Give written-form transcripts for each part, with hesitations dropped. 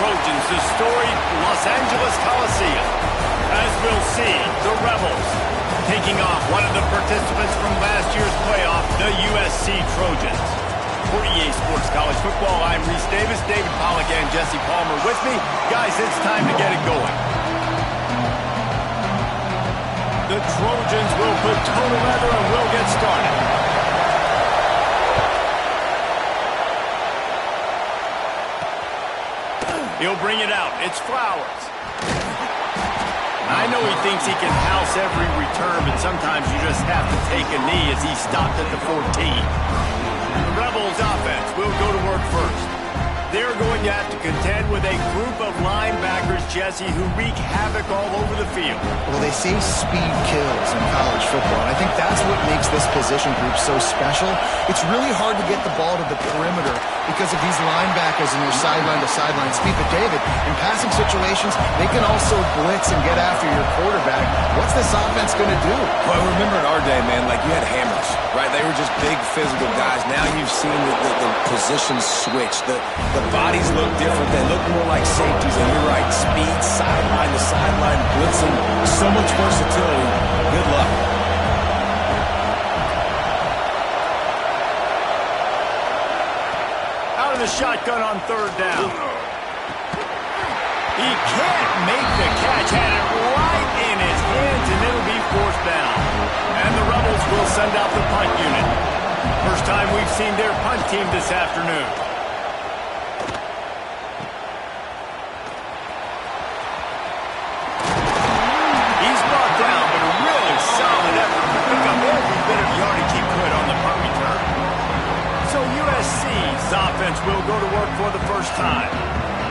Trojans, the storied Los Angeles Coliseum. As we'll see, the Rebels taking off one of the participants from last year's playoff, the USC Trojans. For EA Sports College Football, I'm Reese Davis, David Pollack, and Jesse Palmer with me. Guys, it's time to get it going. The Trojans will put total leather and we'll get started. He'll bring it out. It's Flowers. I know he thinks he can house every return, but sometimes you just have to take a knee as he stopped at the 14. The Rebels offense will go to work first. They're going to have to contend with a group of linebackers, Jesse, who wreak havoc all over the field. Well, they say speed kills in college football, and I think that's what makes this position group so special. It's really hard to get the ball to the perimeter because of these linebackers and their sideline-to-sideline speed. But, David, in passing situations, they can also blitz and get after your quarterback. What's this offense going to do? Well, remember in our day, man, like you had hammers, right? They were just big physical guys. Now you've seen the positions switch. The bodies look different. They look more like safeties. And you're right, speed, sideline to sideline, blitzing, so much versatility. Good luck. Out of the shotgun on third down. He can't make the catch. Had it right in his hands, and it'll be fourth down. And the Rebels will send out the punt unit. First time we've seen their punt team this afternoon. Offense will go to work for the first time.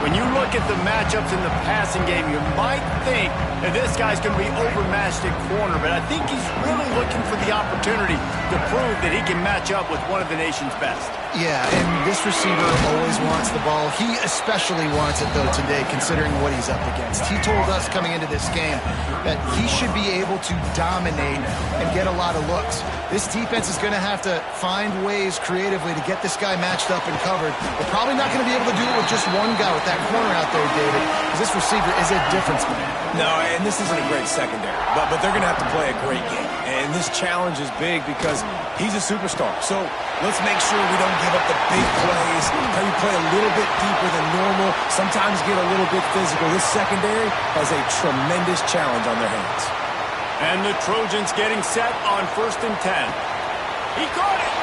When you look at the matchups in the passing game, you might think that this guy's going to be overmatched at corner, but I think he's really looking for the opportunity to prove that he can match up with one of the nation's best. Yeah, and this receiver always wants the ball. He especially wants it, though, today, considering what he's up against. He told us coming into this game that he should be able to dominate and get a lot of looks. This defense is going to have to find ways creatively to get this guy matched up and covered. They're probably not going to be able to do it with just one guy with that corner out there, David, because this receiver is a difference man. No, and this isn't a great secondary, but they're going to have to play a great game. And this challenge is big because he's a superstar. So let's make sure we don't give up the big plays. Maybe play a little bit deeper than normal. Sometimes get a little bit physical. This secondary has a tremendous challenge on their hands. And the Trojans getting set on 1st and 10. He caught it.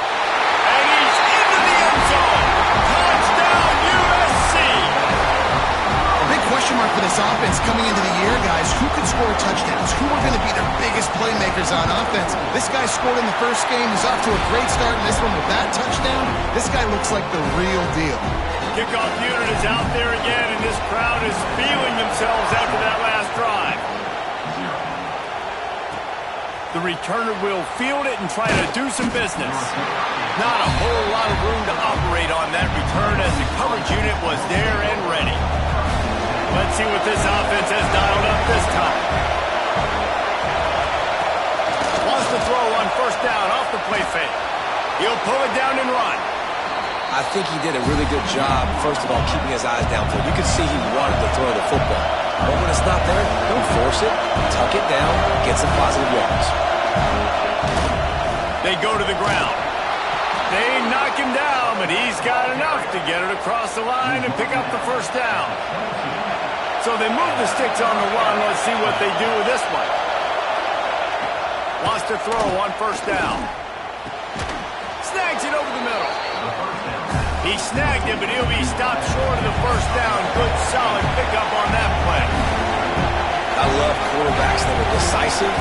And he's into the end zone. Touchdown, USC. A big question mark for this offense coming into the year, guys. Who could score touchdowns? Who are going to be their biggest playmakers on offense? This guy scored in the first game. He's off to a great start in this one with that touchdown. This guy looks like the real deal. Kickoff unit is out there again, and this crowd is feeling themselves after that last drive. The returner will field it and try to do some business. Not a whole lot of room to operate on that return as the coverage unit was there and ready. Let's see what this offense has dialed up this time. Wants to throw on 1st down off the play fake. He'll pull it down and run. I think he did a really good job, first of all, keeping his eyes downfield. You could see he wanted to throw the football. But when it's not there, don't force it. Tuck it down, get some positive yards. They go to the ground. They knock him down, but he's got enough to get it across the line and pick up the 1st down. So they move the sticks on the run. Let's see what they do with this one. Wants to throw on 1st down. Snags it over the middle. He snagged it, but he'll be stopped short of the 1st down. Good, solid pickup on that play. I love quarterbacks that are decisive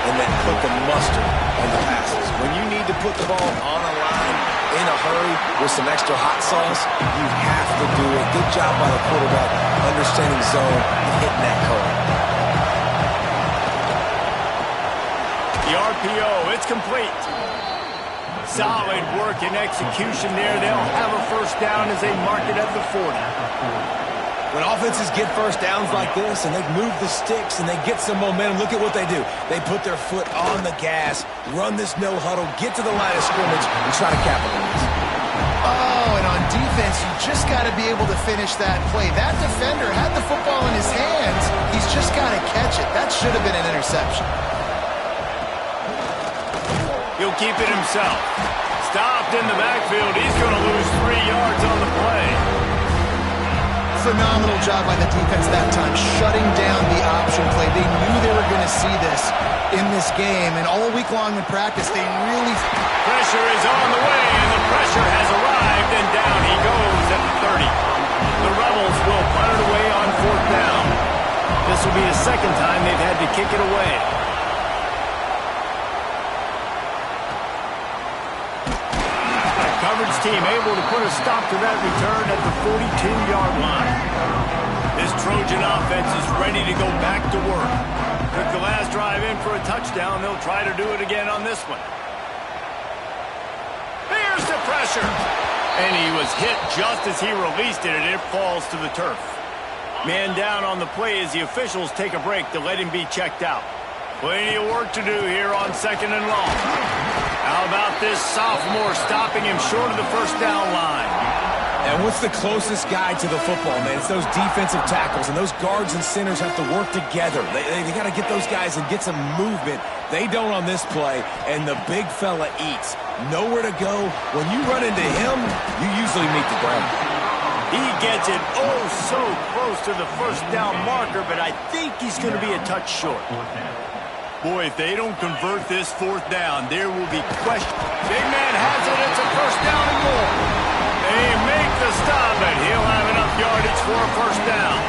and that put the mustard on the passes. When you need to put the ball on a line in a hurry with some extra hot sauce, you have to do it. Good job by the quarterback understanding zone and hitting that curve. The RPO, it's complete. Solid work and execution there. They'll have a 1st down as they mark it at the 40. When offenses get 1st downs like this and they move the sticks and they get some momentum, look at what they do. They put their foot on the gas, run this no huddle, get to the line of scrimmage, and try to capitalize. Oh, and on defense, you just got to be able to finish that play. That defender had the football in his hands. He's just got to catch it. That should have been an interception. He'll keep it himself. Stopped in the backfield. He's going to lose 3 yards on the play. Phenomenal job by the defense that time, shutting down the option play. They knew they were going to see this in this game, and all week long in practice, they really... Pressure is on the way, and the pressure has arrived, and down he goes at the 30. The Rebels will punt it away on 4th down. This will be the second time they've had to kick it away. Coverage team able to put a stop to that return at the 42-yard line. This Trojan offense is ready to go back to work. Took the last drive in for a touchdown. They'll try to do it again on this one. Here's the pressure. And he was hit just as he released it, and it falls to the turf. Man down on the play as the officials take a break to let him be checked out. Plenty of work to do here on 2nd and long. How about this sophomore stopping him short of the first down line? And what's the closest guy to the football, man? It's those defensive tackles, and those guards and centers have to work together. They got to get those guys and get some movement. They don't on this play, and the big fella eats. Nowhere to go. When you run into him, you usually meet the ground. He gets it oh so close to the first down marker, but I think he's going to be a touch short. Boy, if they don't convert this 4th down, there will be questions. Big man has it. It's a first down and more. They make the stop, and he'll have enough yardage for a first down.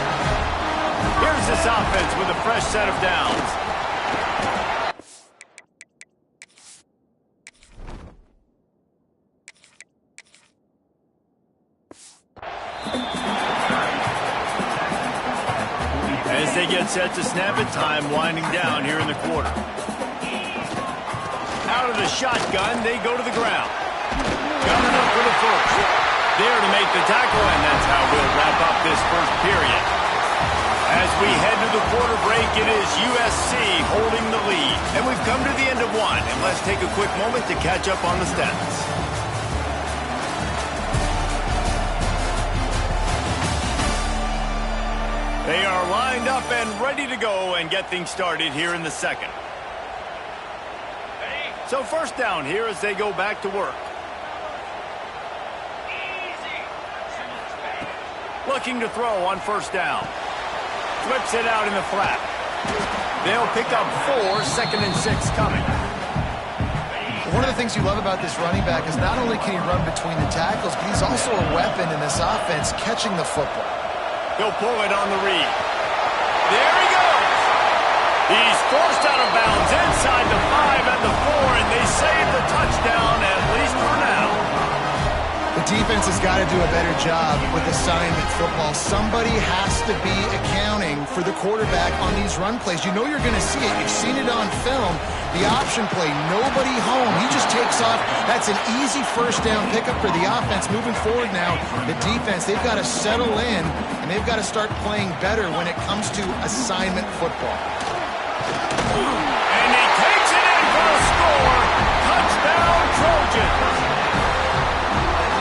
Here's this offense with a fresh set of downs. As they get set to snap it, time winding down here in the quarter. Out of the shotgun, they go to the ground. Coming up for the first. There to make the tackle, and that's how we'll wrap up this first period. As we head to the quarter break, it is USC holding the lead. And we've come to the end of one, and let's take a quick moment to catch up on the stats. They are lined up and ready to go and get things started here in the second. So first down here as they go back to work. Looking to throw on first down. Flips it out in the flat. They'll pick up 4, 2nd and 6 coming. One of the things you love about this running back is not only can he run between the tackles, but he's also a weapon in this offense catching the football. He'll pull it on the read. There he goes. He's forced out of bounds inside the 5 and the 4, and they save the touchdown, at least for now. The defense has got to do a better job with assignment football. Somebody has to be accounting for the quarterback on these run plays. You know you're going to see it. You've seen it on film. The option play, nobody home. He just takes off. That's an easy first down pickup for the offense. Moving forward now, the defense, they've got to settle in, and they've got to start playing better when it comes to assignment football. And he takes it in for a score. Touchdown, Trojans.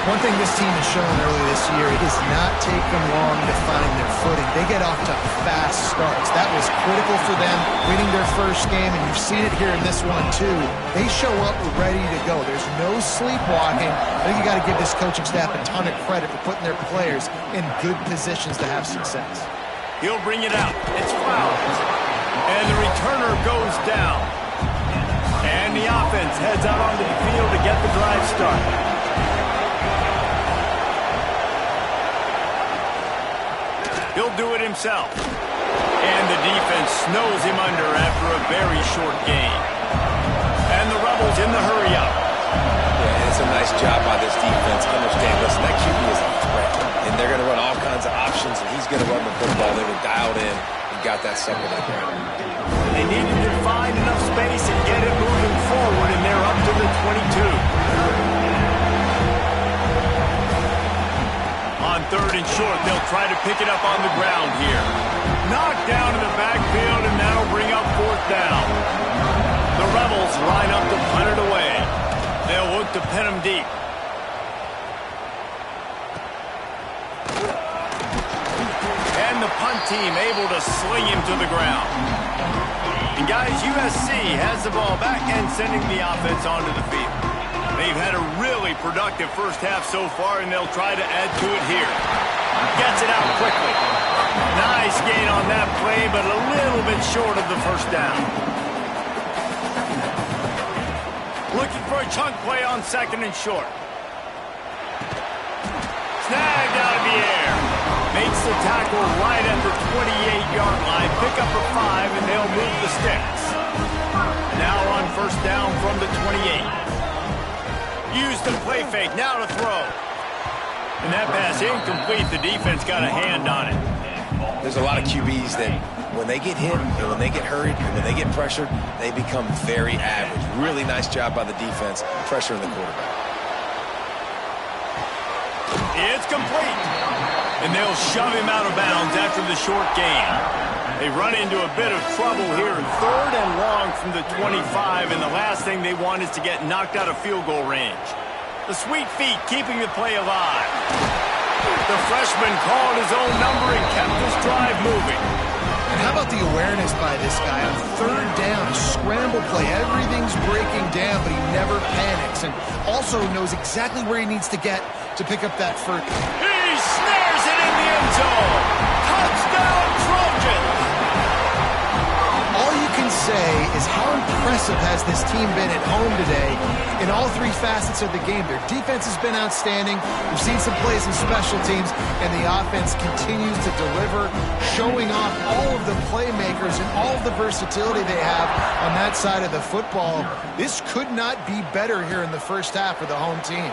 One thing this team has shown early this year, it does not take them long to find their footing. They get off to fast starts. That was critical for them, winning their first game, and you've seen it here in this one too. They show up ready to go. There's no sleepwalking. I think you got to give this coaching staff a ton of credit for putting their players in good positions to have success. He'll bring it out. It's Flowers. And the returner goes down. And the offense heads out onto the field to get the drive started. He'll do it himself. And the defense snows him under after a very short gain. And the Rebels in the hurry-up. Yeah, it's a nice job by this defense. Understand, listen, that QB is a threat. And they're going to run all kinds of options, and he's going to run the football. They were dialed in and got that sucker to the ground. They needed to find enough space and get it moving forward, and they're up to the 22. On 3rd and short, they'll try to pick it up on the ground here. Knocked down in the backfield, and that'll bring up 4th down. The Rebels line up to punt it away. They'll look to pin them deep. and the punt team able to sling him to the ground. And guys, USC has the ball back and sending the offense onto the field. They've had a really productive first half so far, and they'll try to add to it here. Gets it out quickly. Nice gain on that play, but a little bit short of the first down. Looking for a chunk play on second and short. Snagged out of the air. Makes the tackle right at the 28-yard line. Pick up a 5, and they'll move the sticks. Now on first down from the 28. Use the play fake. Now to throw. And that pass incomplete. The defense got a hand on it. There's a lot of QBs that when they get hit and when they get hurried and when they get pressured, they become very average. Really nice job by the defense pressuring the quarterback. It's complete. And they'll shove him out of bounds after the short gain. They run into a bit of trouble here. 3rd and long from the 25, and the last thing they want is to get knocked out of field goal range. The sweet feet keeping the play alive. The freshman called his own number and kept this drive moving. And how about the awareness by this guy on 3rd down, scramble play. Everything's breaking down, but he never panics and also knows exactly where he needs to get to pick up that first. He snares it in the end zone. Touchdown, Trojans. All you can say is how impressive has this team been at home today in all 3 facets of the game. Their defense has been outstanding. We've seen some plays in special teams, and the offense continues to deliver, showing off all of the playmakers and all of the versatility they have on that side of the football. This could not be better here in the first half for the home team.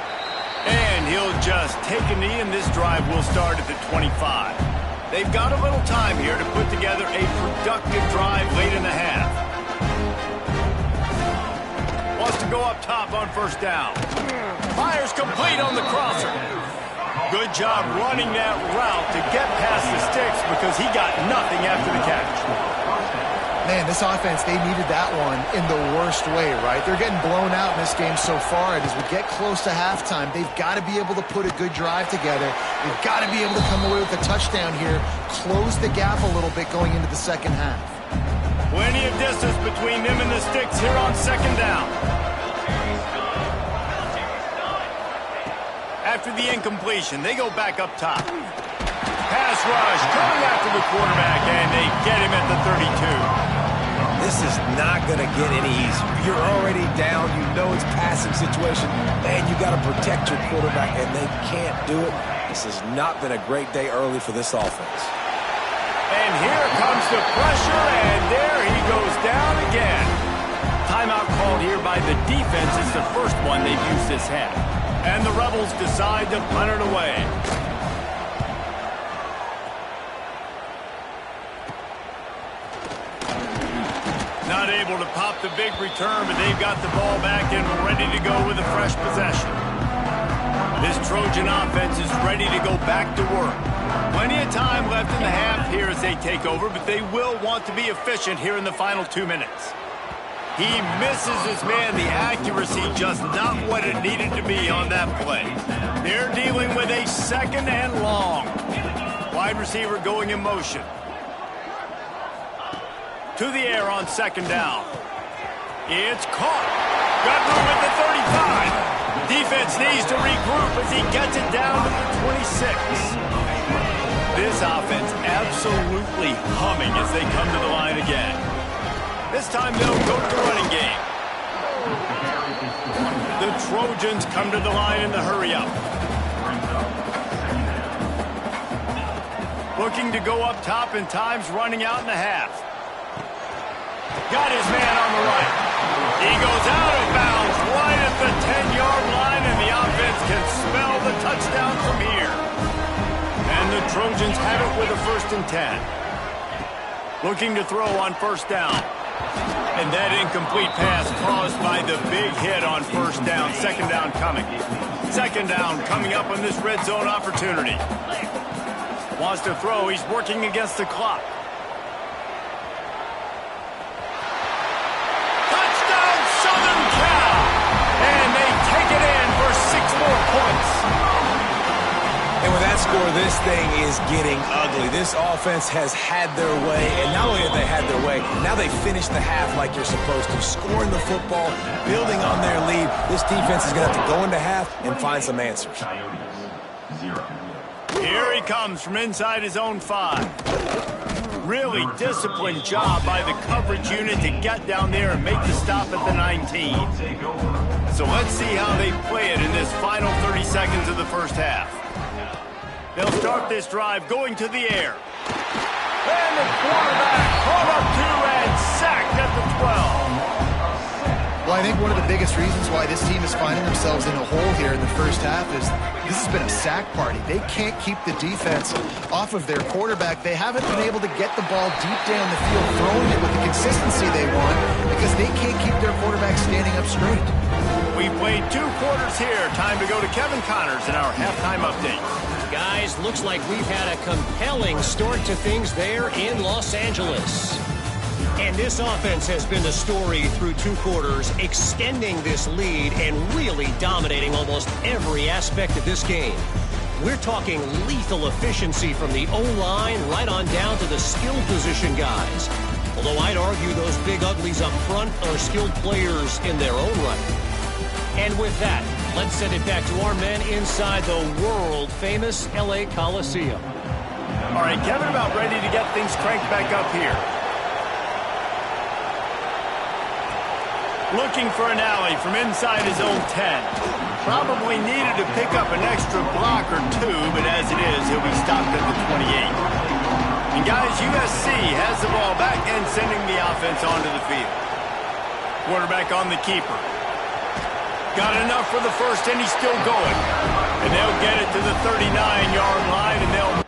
And he'll just take a knee, and this drive will start at the 25. They've got a little time here to put together a productive drive late in the half. Wants to go up top on first down. Fires complete on the crosser. Good job running that route to get past the sticks because he got nothing after the catch. Man, this offense, they needed that one in the worst way, right? They're getting blown out in this game so far, and as we get close to halftime, they've got to be able to put a good drive together. They've got to be able to come away with a touchdown here, close the gap a little bit going into the second half. Plenty of distance between them and the sticks here on second down. After the incompletion, they go back up top. Pass rush coming after the quarterback, and they get him at the 32. This is not going to get any easier. You're already down. You know it's passing situation. Man, you got to protect your quarterback, and they can't do it. This has not been a great day early for this offense. And here comes the pressure, and there he goes down again. Timeout called here by the defense. It's the first one they've used this half. And the Rebels decide to punt it away. Not able to pop the big return, but they've got the ball back and ready to go with a fresh possession. This Trojan offense is ready to go back to work. Plenty of time left in the half here as they take over, but they will want to be efficient here in the final 2 minutes. He misses his man. The accuracy just not what it needed to be on that play. They're dealing with a 2nd and long. Wide receiver going in motion. To the air on 2nd down. It's caught. Got room at the 35. Defense needs to regroup as he gets it down to the 26. This offense absolutely humming as they come to the line again. This time they'll go to the running game. The Trojans come to the line in the hurry-up. Looking to go up top, and time's running out in the half. Got his man on the right. He goes out of bounds right at the 10-yard line, and the offense can smell the touchdown from here. And the Trojans have it with a 1st and 10. Looking to throw on first down. And that incomplete pass caused by the big hit on first down. 2nd down coming. 2nd down coming up on this red zone opportunity. Wants to throw. He's working against the clock. Touchdown, Southern Cal! And they take it in for 6 more points. And with that score, this thing is getting ugly. This offense has had their way, and not only have they had their way, now they finish the half like you're supposed to, scoring the football, building on their lead. This defense is going to have to go into half and find some answers. Here he comes from inside his own 5. Really disciplined job by the coverage unit to get down there and make the stop at the 19. So let's see how they play it in this final 30 seconds of the first half. They'll start this drive going to the air. And the quarterback caught up 2 and sacked at the 12. Well, I think one of the biggest reasons why this team is finding themselves in a hole here in the first half is this has been a sack party. They can't keep the defense off of their quarterback. They haven't been able to get the ball deep down the field, throwing it with the consistency they want because they can't keep their quarterback standing up straight. We played 2 quarters here. Time to go to Kevin Connors in our halftime update. Guys, looks like we've had a compelling start to things there in Los Angeles. And this offense has been the story through 2 quarters, extending this lead and really dominating almost every aspect of this game. We're talking lethal efficiency from the O-line right on down to the skill position guys. Although I'd argue those big uglies up front are skilled players in their own right. And with that, let's send it back to our men inside the world-famous LA Coliseum. All right, Kevin, about ready to get things cranked back up here. Looking for an alley from inside his own 10. Probably needed to pick up an extra block or 2, but as it is, he'll be stopped at the 28. And guys, USC has the ball back and sending the offense onto the field. Quarterback on the keeper. Got enough for the first, and he's still going. And they'll get it to the 39-yard line, and they'll...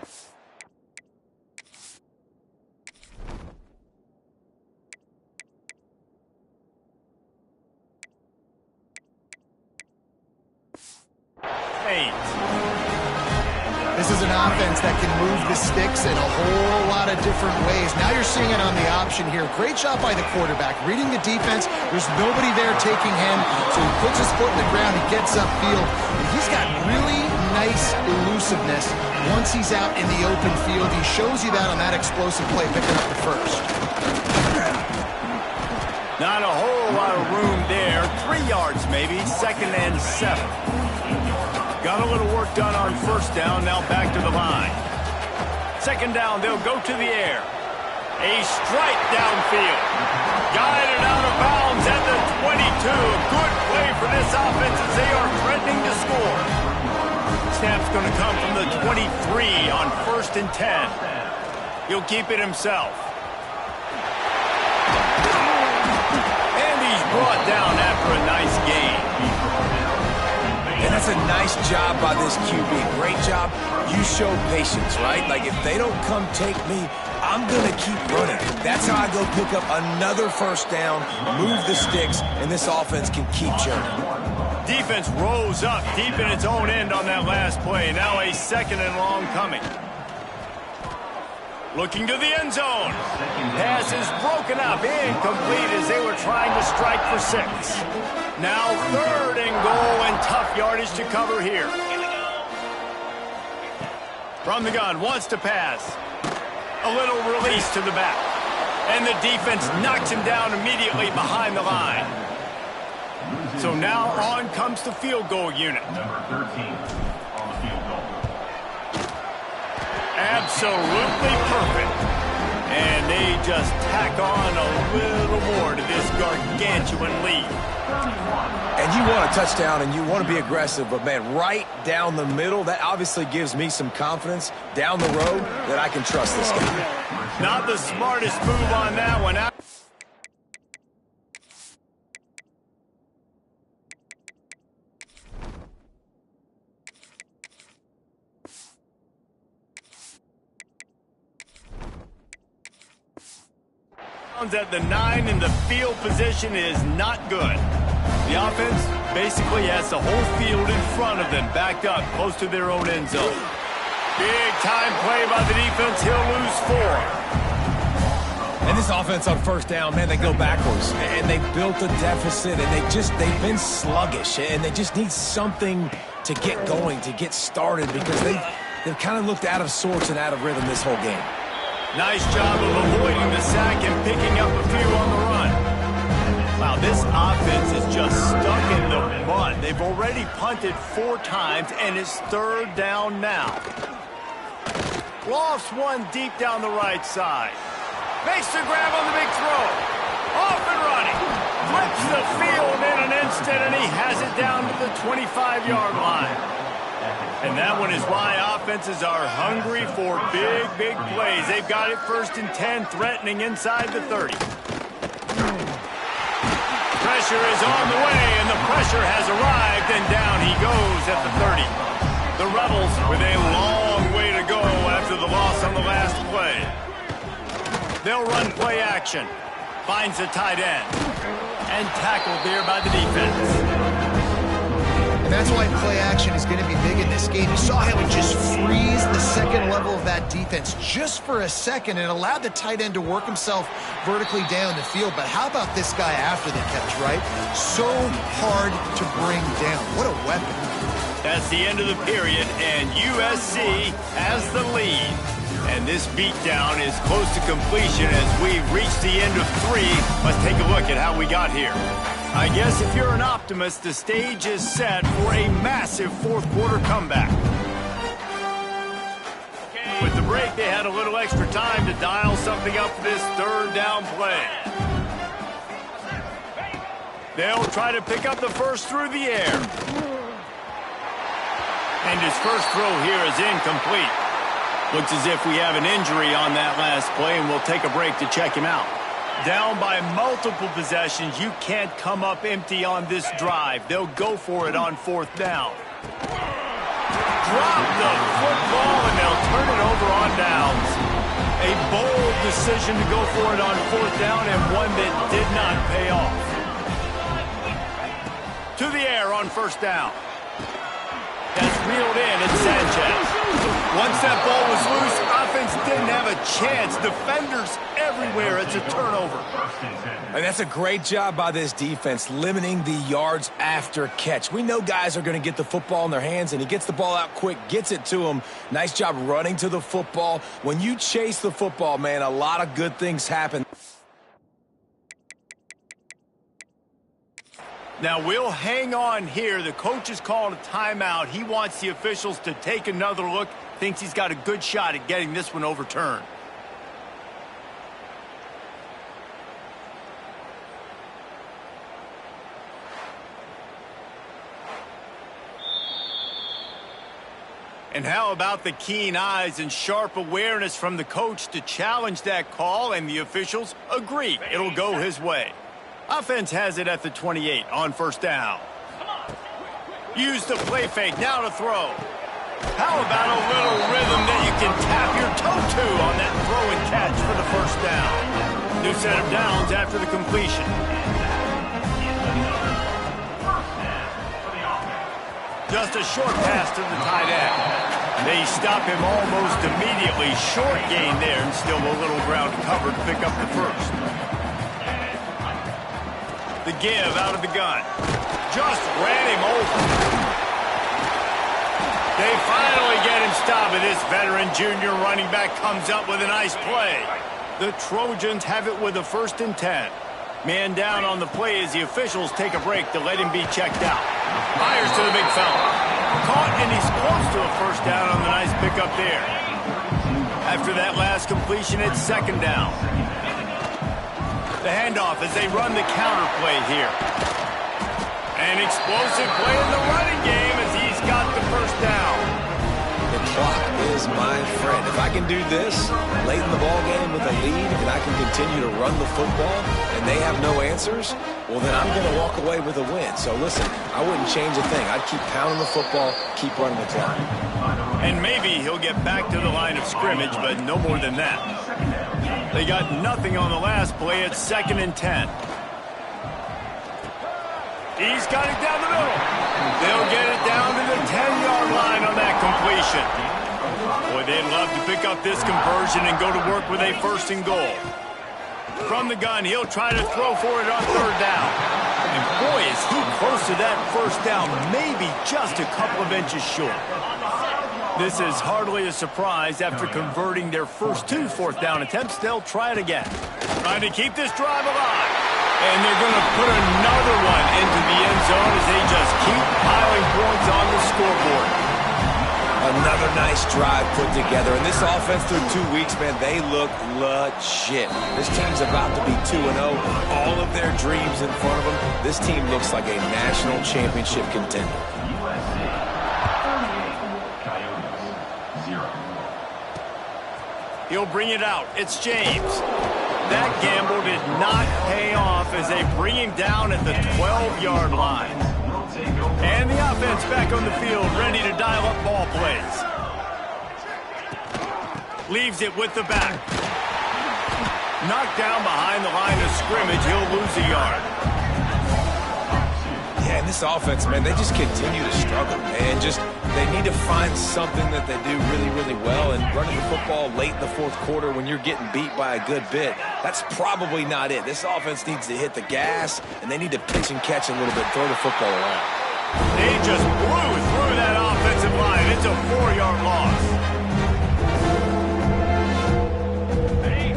This is an offense that can move the sticks in a whole lot of different ways. Now you're seeing it on the option here. Great job by the quarterback. Reading the defense, there's nobody there taking him, so he puts his foot in the ground, he gets upfield. And he's got really nice elusiveness once he's out in the open field. He shows you that on that explosive play, picking up the first. Not a whole lot of room there. 3 yards maybe, 2nd and 7. Got a little work done on first down, now back to the line. 2nd down, they'll go to the air. A strike downfield. Guided out of bounds at the 22. Good play for this offense as they are threatening to score. Snap's going to come from the 23 on 1st and 10. He'll keep it himself. And he's brought down after a nice game. And that's a nice job by this QB. Great job. You show patience, right? Like, if they don't come take me, I'm going to keep running. That's how I go pick up another first down, move the sticks, and this offense can keep churning. Defense rose up deep in its own end on that last play. Now a 2nd and long coming. Looking to the end zone. Pass is broken up, incomplete as they were trying to strike for 6. Now 3rd and goal and tough yardage to cover here. From the gun, wants to pass. A little release to the back. And the defense knocks him down immediately behind the line. So now on comes the field goal unit. Number 13 on the field goal. Absolutely perfect. And they just tack on a little more to this gargantuan lead. And you want a touchdown and you want to be aggressive, but, man, right down the middle, that obviously gives me some confidence down the road that I can trust this guy. Not the smartest move on that one. At the 9 and the field position is not good. The offense basically has the whole field in front of them, backed up close to their own end zone. Big time play by the defense. He'll lose 4. And this offense on first down, man, they go backwards. And they built a deficit, and they've been sluggish. And they just need something to get going, to get started, because they've kind of looked out of sorts and out of rhythm this whole game. Nice job of avoiding the sack and picking up a few on the run. Wow, this offense is just stuck in the mud. They've already punted 4 times, and it's 3rd down now. Lofts one deep down the right side. Makes the grab on the big throw. Off and running. Flips the field in an instant, and he has it down to the 25-yard line. And that one is why offenses are hungry for big, big plays. They've got it 1st and 10, threatening inside the 30. Pressure is on the way, and the pressure has arrived, and down he goes at the 30. The Rebels with a long way to go after the loss on the last play. They'll run play action. Finds the tight end. And tackled there by the defense. And that's why play action is going to be big in this game. You saw how he just freeze the second level of that defense just for a second and allowed the tight end to work himself vertically down the field. But how about this guy after the catch, right? So hard to bring down. What a weapon. That's the end of the period, and USC has the lead. And this beatdown is close to completion as we reach the end of 3. Let's take a look at how we got here. I guess if you're an optimist, the stage is set for a massive 4th quarter comeback. With the break, they had a little extra time to dial something up for this 3rd down play. They'll try to pick up the first through the air. And his first throw here is incomplete. Looks as if we have an injury on that last play, and we'll take a break to check him out. Down by multiple possessions, you can't come up empty on this drive. They'll go for it on 4th down. Drop the football, and they'll turn it over on downs. A bold decision to go for it on 4th down, and one that did not pay off. To the air on 1st down. That's reeled in, it's Sanchez. Once that ball was loose, offense didn't have a chance. Defenders everywhere. It's a turnover. And that's a great job by this defense, limiting the yards after catch. We know guys are going to get the football in their hands, and he gets the ball out quick, gets it to him. Nice job running to the football. When you chase the football, man, a lot of good things happen. Now, we'll hang on here. The coach has called a timeout. He wants the officials to take another look. Thinks he's got a good shot at getting this one overturned. And how about the keen eyes and sharp awareness from the coach to challenge that call, and the officials agree it'll go his way. Offense has it at the 28 on 1st down. Use the play fake, now to throw. How about a little rhythm that you can tap your toe to on that throw and catch for the 1st down? New set of downs after the completion. Just a short pass to the tight end. They stop him almost immediately. Short gain there, and still a little ground covered to pick up the 1st. The give out of the gun. Just ran him over. They finally get him stopped, and this veteran junior running back comes up with a nice play. The Trojans have it with a 1st and 10. Man down on the play as the officials take a break to let him be checked out. Fires to the big fella. Caught, and he's close to a 1st down on the nice pickup there. After that last completion, it's 2nd down. The handoff as they run the counter play here. An explosive play in the running game as he's got the 1st down. The clock is my friend. If I can do this late in the ball game with a lead, and I can continue to run the football, and they have no answers, well, then I'm going to walk away with a win. So listen, I wouldn't change a thing. I'd keep pounding the football, keep running the clock. And maybe he'll get back to the line of scrimmage, but no more than that. They got nothing on the last play. It's 2nd and 10. He's got it down the middle. They'll get it down to the 10-yard line on that completion. Boy, they'd love to pick up this conversion and go to work with a 1st and goal. From the gun, he'll try to throw for it on 3rd down. And boy, is he close to that 1st down, maybe just a couple of inches short. This is hardly a surprise after converting their first 2 fourth-down attempts. They'll try it again. Trying to keep this drive alive. And they're going to put another one into the end zone as they just keep piling points on the scoreboard. Another nice drive put together. And this offense through 2 weeks, man, they look legit. This team's about to be 2-0. All of their dreams in front of them. This team looks like a national championship contender. USC 38, Coyotes 0. He'll bring it out. It's James. That gamble did not pay off as they bring him down at the 12-yard line. And the offense back on the field, ready to dial up ball plays. Leaves it with the back. Knocked down behind the line of scrimmage. He'll lose a yard. Yeah, and this offense, man, they just continue to struggle. And they need to find something that they do really, really well. And running the football late in the fourth quarter when you're getting beat by a good bit, that's probably not it. This offense needs to hit the gas, and they need to pitch and catch a little bit, throw the football around. They just blew through that offensive line. It's a 4-yard loss.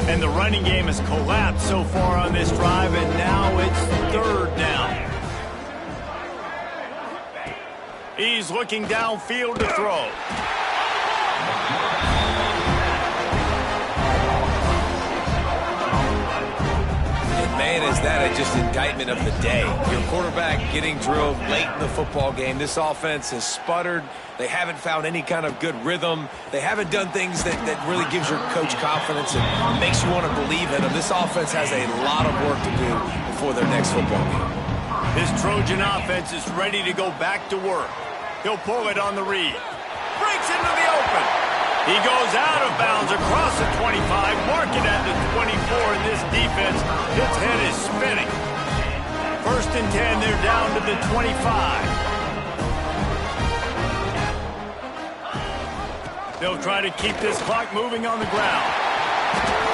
And the running game has collapsed so far on this drive, and now it's 3rd down. He's looking downfield to throw. And man, is that just indictment of the day. Your quarterback getting drilled late in the football game. This offense has sputtered. They haven't found any kind of good rhythm. They haven't done things that really gives your coach confidence and makes you want to believe in them. This offense has a lot of work to do before their next football game. This Trojan offense is ready to go back to work. He'll pull it on the read. Breaks into the open. He goes out of bounds across the 25, mark it at the 24, and this defense, its head is spinning. 1st and 10, they're down to the 25. They'll try to keep this clock moving on the ground.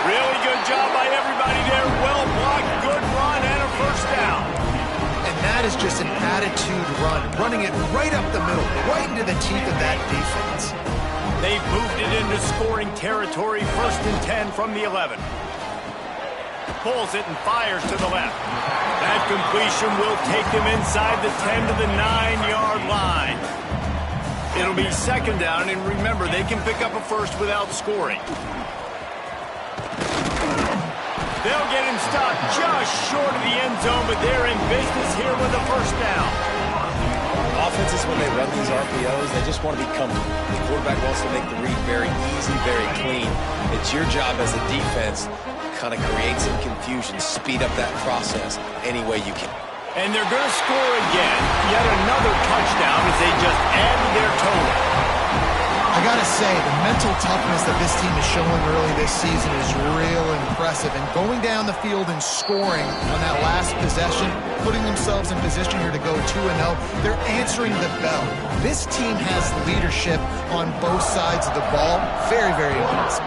Really good job by everybody there. Well blocked, good run, and a 1st down. And that is just an attitude run, running it right up the middle, right into the teeth of that defense. They've moved it into scoring territory. 1st and 10 from the 11. Pulls it and fires to the left. That completion will take them inside the 10 to the 9-yard line. It'll be 2nd down, and remember, they can pick up a 1st without scoring. They'll get him stopped just short of the end zone, but they're in business here with a 1st down. Offenses, when they run these RPOs, they just want to be comfortable. The quarterback wants to make the read very easy, very clean. It's your job as a defense to kind of create some confusion, speed up that process any way you can. And they're going to score again. Yet another touchdown as they just add to their total. I gotta say, the mental toughness that this team is showing early this season is real impressive. And going down the field and scoring on that last possession, putting themselves in position here to go 2-0, they're answering the bell. This team has leadership on both sides of the ball. Very, very impressive.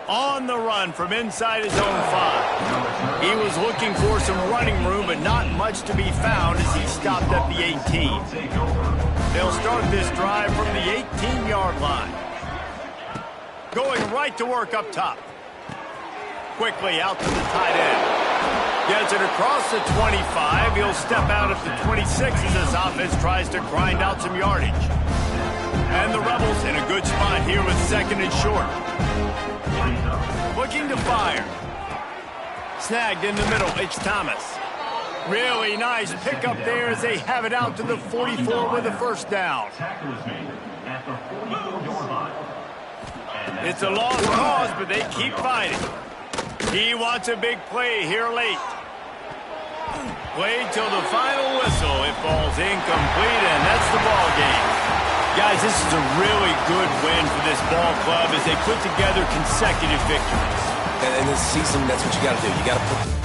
On the run from inside his own 5. He was looking for some running room, but not much to be found as he stopped at the 18. They'll start this drive from the 18-yard line. Going right to work up top. Quickly out to the tight end. Gets it across the 25. He'll step out at the 26 as this offense tries to grind out some yardage. And the Rebels in a good spot here with 2nd and short. Looking to fire. Snagged in the middle. It's Thomas. Really nice pickup there as they have it out to the 44 with a 1st down. It's a lost cause, but they keep fighting. He wants a big play here late. Played till the final whistle. It falls incomplete, and that's the ball game. Guys, this is a really good win for this ball club as they put together consecutive victories. And in this season, that's what you got to do. You got to put